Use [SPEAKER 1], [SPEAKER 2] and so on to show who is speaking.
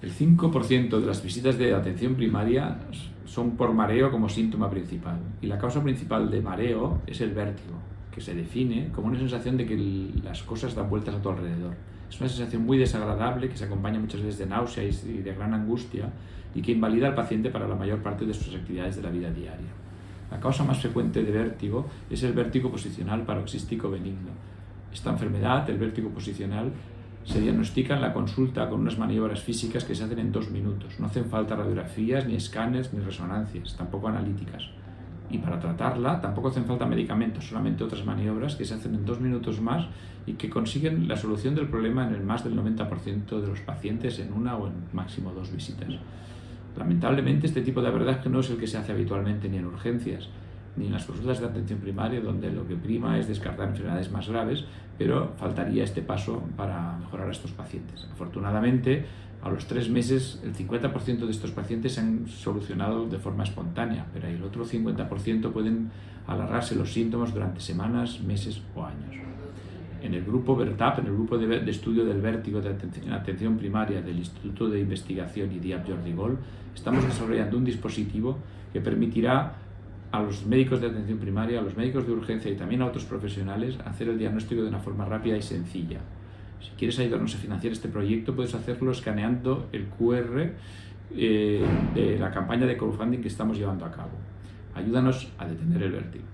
[SPEAKER 1] El 5% de las visitas de atención primaria son por mareo como síntoma principal, y la causa principal de mareo es el vértigo, que se define como una sensación de que las cosas dan vueltas a tu alrededor. Es una sensación muy desagradable que se acompaña muchas veces de náuseas y de gran angustia y que invalida al paciente para la mayor parte de sus actividades de la vida diaria. La causa más frecuente de vértigo es el vértigo posicional paroxístico benigno. Esta enfermedad, el vértigo posicional, se diagnostica en la consulta con unas maniobras físicas que se hacen en 2 minutos. No hacen falta radiografías, ni escáneres, ni resonancias, tampoco analíticas. Y para tratarla tampoco hacen falta medicamentos, solamente otras maniobras que se hacen en 2 minutos más y que consiguen la solución del problema en el más del 90% de los pacientes en una o en máximo 2 visitas. Lamentablemente, este tipo de abordaje no es el que se hace habitualmente ni en urgencias, ni en las consultas de atención primaria, donde lo que prima es descartar enfermedades más graves, pero faltaría este paso para mejorar a estos pacientes. Afortunadamente, a los 3 meses, el 50% de estos pacientes se han solucionado de forma espontánea, pero el otro 50% pueden alargarse los síntomas durante semanas, meses o años. En el grupo VERTAP, en el grupo de estudio del vértigo de atención primaria del Instituto de Investigación IDIAP Jordi Gol, estamos desarrollando un dispositivo que permitirá a los médicos de atención primaria, a los médicos de urgencia y también a otros profesionales hacer el diagnóstico de una forma rápida y sencilla. Si quieres ayudarnos a financiar este proyecto, puedes hacerlo escaneando el QR de la campaña de crowdfunding que estamos llevando a cabo. Ayúdanos a detener el vértigo.